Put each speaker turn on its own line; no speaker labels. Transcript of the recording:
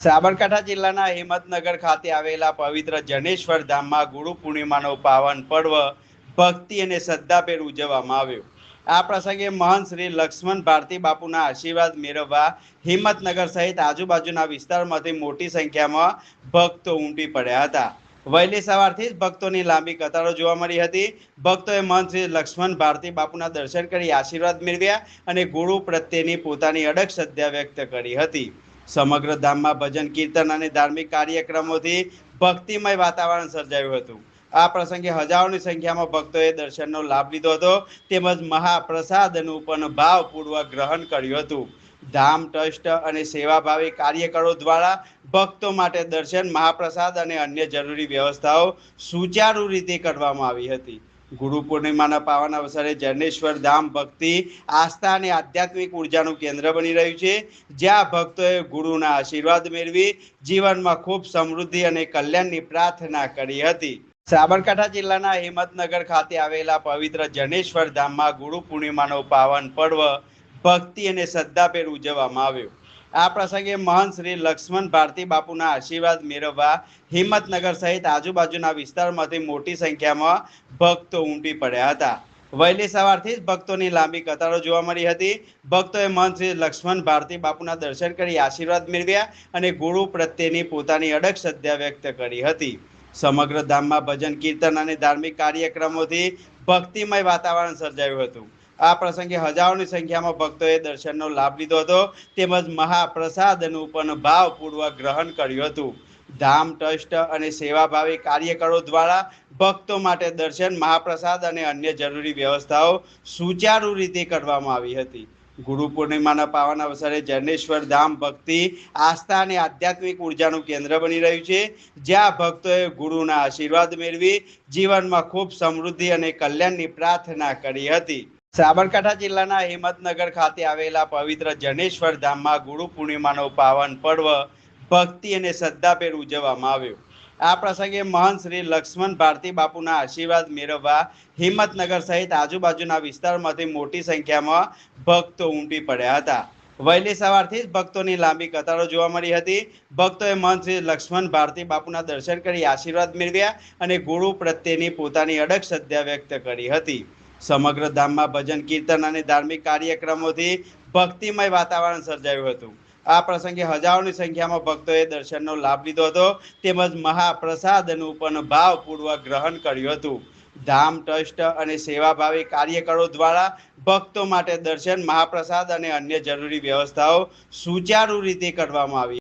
સાબરકાંઠા જિલ્લાના હિંમતનગર ખાતે આવેલા પવિત્ર જનેશ્વર ધામમાં ગુરુ પૂર્ણિમાનો પાવન પર્વ ભક્તિ અને શ્રદ્ધાભેર ઉજવવામાં આવ્યો। આ પ્રસંગે મહંત શ્રી લક્ષ્મણ ભારતી બાપુના આશીર્વાદ મેળવવા હિંમતનગર સહિત આજુબાજુના વિસ્તારમાંથી મોટી સંખ્યામાં ભક્તો ઉમટી પડ્યા હતા। વહેલી સવારથી જ ભક્તોની લાંબી કતારો જોવા મળી હતી। ભક્તોએ મહંત શ્રી લક્ષ્મણ ભારતી બાપુના દર્શન કરી આશીર્વાદ મેળવ્યા અને ગુરુ પ્રત્યેની પોતાની અડગ શ્રદ્ધા વ્યક્ત કરી હતી। સમગ્ર ધામમાં ભજન કીર્તન અને ધાર્મિક કાર્યક્રમોથી ભક્તિમય વાતાવરણ સર્જાયું હતું। આ પ્રસંગે હજારોની સંખ્યામાં ભક્તોએ દર્શનનો લાભ લીધો હતો તેમજ મહાપ્રસાદનું પણ ભાવપૂર્વક ગ્રહણ કર્યું હતું। ધામ ટ્રસ્ટ અને સેવાભાવી કાર્યકરો દ્વારા ભક્તો માટે દર્શન, મહાપ્રસાદ અને અન્ય જરૂરી વ્યવસ્થાઓ સુચારુ રીતે કરવામાં આવી હતી। ગુરુ પૂર્ણિમાના પાવન અવસરે જનેશ્વર ધામ ભક્તિ, આસ્થા અને આધ્યાત્મિક ઉર્જાનું કેન્દ્ર બની રહ્યું છે, જ્યાં ભક્તોએ ગુરુના આશીર્વાદ મેળવી જીવનમાં ખૂબ સમૃદ્ધિ અને કલ્યાણની પ્રાર્થના કરી હતી। સાબરકાંઠા જિલ્લાના હિંમતનગર ખાતે આવેલા પવિત્ર જનેશ્વર ધામમાં ગુરુ પૂર્ણિમાનો પાવન પર્વ ભક્તિ અને શ્રદ્ધાભેર ઉજવવામાં આવ્યો। આ પ્રસંગે મહંત શ્રી લક્ષ્મણ ભારતી બાપુના આશીર્વાદ મેળવવા હિંમતનગર સહિત આજુબાજુના વિસ્તારમાંથી મોટી સંખ્યામાં ભક્તો ઉમટી પડ્યા હતા। વહેલી સવારથી જ ભક્તોની લાંબી કતારો જોવા મળી હતી। ભક્તોએ મહંત શ્રી લક્ષ્મણ ભારતી બાપુના દર્શન કરી આશીર્વાદ મેળવ્યા અને ગુરુ પ્રત્યેની પોતાની અડગ શ્રદ્ધા વ્યક્ત કરી હતી। સમગ્ર ધામમાં ભજન કીર્તન અને ધાર્મિક કાર્યક્રમોથી ભક્તિમય વાતાવરણ સર્જાયું હતું। આ પ્રસંગે હજારોની સંખ્યામાં ભક્તોએ દર્શનનો લાભ લીધો હતો તેમજ મહાપ્રસાદનું પણ ભાવપૂર્વક ગ્રહણ કર્યું હતું। ધામ ટ્રસ્ટ અને સેવાભાવી કાર્યકરો દ્વારા ભક્તો માટે દર્શન, મહાપ્રસાદ અને અન્ય જરૂરી વ્યવસ્થાઓ સુચારુ રીતે કરવામાં આવી હતી। ગુરુ પૂર્ણિમાના પાવન અવસરે જનેશ્વર ધામ ભક્તિ, આસ્થા અને આધ્યાત્મિક ઉર્જાનું કેન્દ્ર બની રહ્યું છે, જ્યાં ભક્તોએ ગુરુના આશીર્વાદ મેળવી જીવનમાં ખૂબ સમૃદ્ધિ અને કલ્યાણની પ્રાર્થના કરી હતી। સાબરકાંઠા જિલ્લાના હિંમતનગર ખાતે આવેલા પવિત્ર જનેશ્વર ધામમાં ગુરુ પૂર્ણિમાનો પાવન પર્વ ભક્તિ અને શ્રદ્ધાભેર ઉજવવામાં આવ્યો। આ પ્રસંગે મહંત શ્રી લક્ષ્મણ ભારતી બાપુના આશીર્વાદ મેળવવા હિંમતનગર સહિત આજુબાજુના વિસ્તારમાંથી મોટી સંખ્યામાં ભક્તો ઉમટી પડ્યા હતા। વહેલી સવારથી જ ભક્તોની લાંબી કતારો જોવા મળી હતી। ભક્તોએ મહંત શ્રી લક્ષ્મણ ભારતી બાપુના દર્શન કરી આશીર્વાદ મેળવ્યા અને ગુરુ પ્રત્યેની પોતાની અડગ શ્રદ્ધા વ્યક્ત કરી હતી। સમગ્ર ધામમાં ભજન કીર્તન અને ધાર્મિક કાર્યક્રમોથી ભક્તિમય વાતાવરણ સર્જાયું હતું। આ પ્રસંગે હજારોની સંખ્યામાં ભક્તોએ દર્શનનો લાભ લીધો હતો તેમજ મહાપ્રસાદનું પણ ભાવપૂર્વક ગ્રહણ કર્યું હતું। ધામ ટ્રસ્ટ અને સેવાભાવી કાર્યકરો દ્વારા ભક્તો માટે દર્શન, મહાપ્રસાદ અને અન્ય જરૂરી વ્યવસ્થાઓ સુચારુ રીતે કરવામાં આવી।